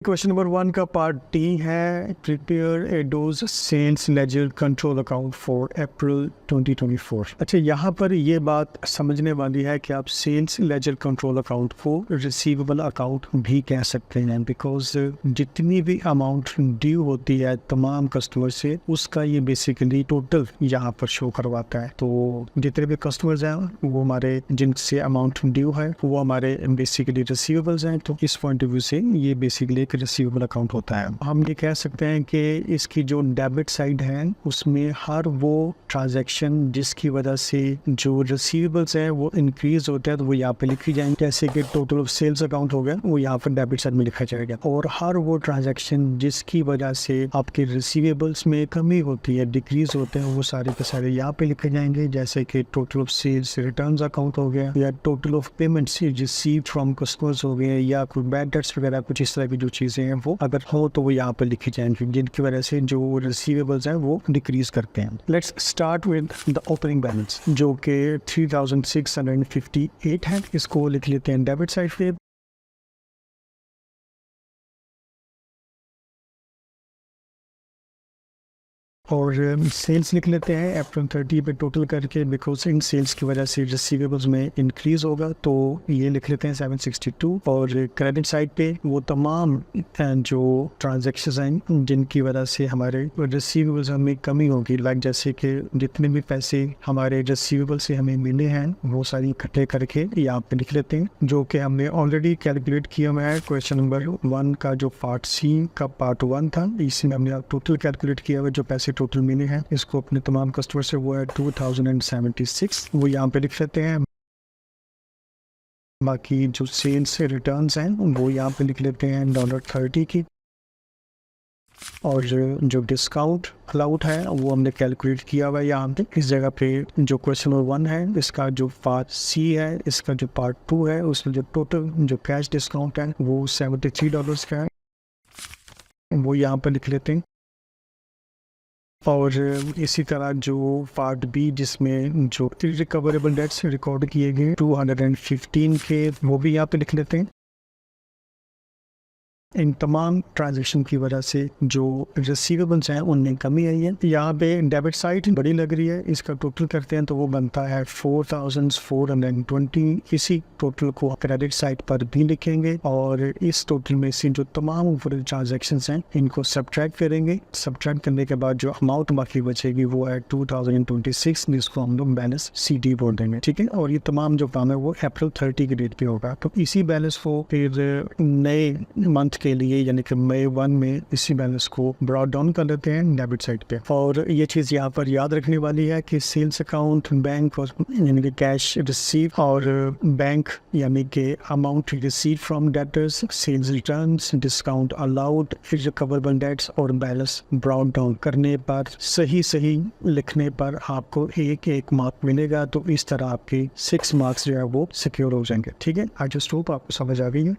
Question number 1 का part D है, prepare a dose sales ledger control account for April 2024। अच्छा, यहाँ पर ये बात समझने वाली है कि आप सेल्स लेजर कंट्रोल अकाउंट को रिसीवेबल अकाउंट भी कह सकते हैं, बिकॉज जितनी भी अमाउंट ड्यू होती है तमाम कस्टमर से, उसका ये बेसिकली टोटल यहाँ पर शो करवाता है। तो जितने भी कस्टमर्स हैं वो हमारे, जिनसे अमाउंट ड्यू है वो हमारे बेसिकली रिसीवेबल्स हैं। तो इस पॉइंट ऑफ व्यू से ये बेसिकली रिसीवेबल अकाउंट होता है। हम ये कह सकते हैं कि इसकी जो डेबिट साइड है उसमें हर वो ट्रांजैक्शन जिसकी वजह से जो रिसीवेबल्स है वो इंक्रीज होता है तो वो यहाँ पे लिखी जाएंगे, जैसे कि टोटल ऑफ सेल्स अकाउंट हो गया, वो यहाँ पर डेबिट साइड में लिखा जाएगा। और हर वो ट्रांजैक्शन जिसकी वजह से आपके रिसीवेबल्स में कमी होती है, डिक्रीज होते हैं, वो सारे के सारे यहाँ पे लिखे जाएंगे, जैसे कि total of sales return account हो गया, या total of payments received from customers हो गए, या कोई बैड डेट्स वगैरह कुछ इस तरह की जो चीजें हैं वो अगर हो तो वो यहाँ पर लिखी जाएंगी, जिनकी वजह से जो रिसीवेबल्स हैं वो डिक्रीज करते हैं। Let's start with the opening balance जो कि 3658 है। इसको लिख लेते हैं डेबिट साइड पे। और सेल्स लिख लेते हैं अप्रैल 30 पे टोटल करके, बिकॉज इन सेल्स की वजह से रिसीवेबल्स में इंक्रीज होगा, तो ये लिख लेते हैं 762। और क्रेडिट साइड पे वो तमाम जो ट्रांजैक्शंस हैं जिनकी वजह से हमारे रिसीवेबल्स में कमी होगी, लाइक जैसे कि जितने भी पैसे हमारे रिसीवेबल से हमें मिले हैं वो सारी इकट्ठे करके यहाँ पे लिख लेते हैं, जो कि हमने ऑलरेडी कैलकुलेट किया हुआ है। क्वेश्चन नंबर 1 का जो पार्ट सी का पार्ट 1 था, इसमें हमने टोटल कैलकुलेट किया हुआ जो पैसे टोटल मिले हैं इसको अपने तमाम कस्टमर से, वो है 2076, वो यहाँ पे लिख लेते हैं। बाकी जो सेल्स से रिटर्न्स हैं वो यहाँ पे लिख लेते हैं $30 की। और जो डिस्काउंट अलाउड है वो हमने कैलकुलेट किया हुआ है यहाँ पे इस जगह पे। जो क्वेश्चन नंबर 1 है इसका जो पार्ट सी है, इसका जो पार्ट 2 है, उसमें जो टोटल जो कैश डिस्काउंट है वो $73 का है, वो यहाँ पे लिख लेते हैं। और इसी तरह जो पार्ट बी जिसमें जो रिकवरेबल डेट्स रिकॉर्ड किए गए 215 के, वो भी यहाँ पे लिख लेते हैं। इन तमाम ट्रांजैक्शन की वजह से जो रिसीवेबल्स हैं उनमें कमी आई है। यहाँ पे डेबिट साइड बड़ी लग रही है, इसका टोटल करते हैं तो वो बनता है 4420। इसी टोटल को क्रेडिट साइड पर भी लिखेंगे और इस टोटल में से जो तमाम ऊपर ट्रांजैक्शंस हैं इनको सब्ट्रैक्ट करेंगे। सब्ट्रैक्ट करने के बाद जो अमाउंट बाकी बचेगी वो है 2026, जिसको हम लोग बैलेंस CD बोल देंगे, ठीक है। और ये तमाम जो काम है वो अप्रैल 30 के डेट पे होगा। तो इसी बैलेंस को फिर नए मंथ के लिए यानी कि मई 1 में इसी बैलेंस को ब्रॉट डाउन कर लेते हैं डेबिट साइड पे। और ये चीज़ यहाँ पर याद रखने वाली है कि सेल्स अकाउंट, बैंक यानी कि कैश रिसीव, और बैंक यानी कि amount receive from debtors, sales returns, discount allowed, फिर रिकवरेबल डेट्स और बैलेंस ब्रॉट डाउन करने पर सही लिखने पर आपको एक मार्क मिलेगा। तो इस तरह आपके 6 मार्क्स जो है वो सिक्योर हो जाएंगे, ठीक है। आई जस्ट होप आपको समझ आ गई है।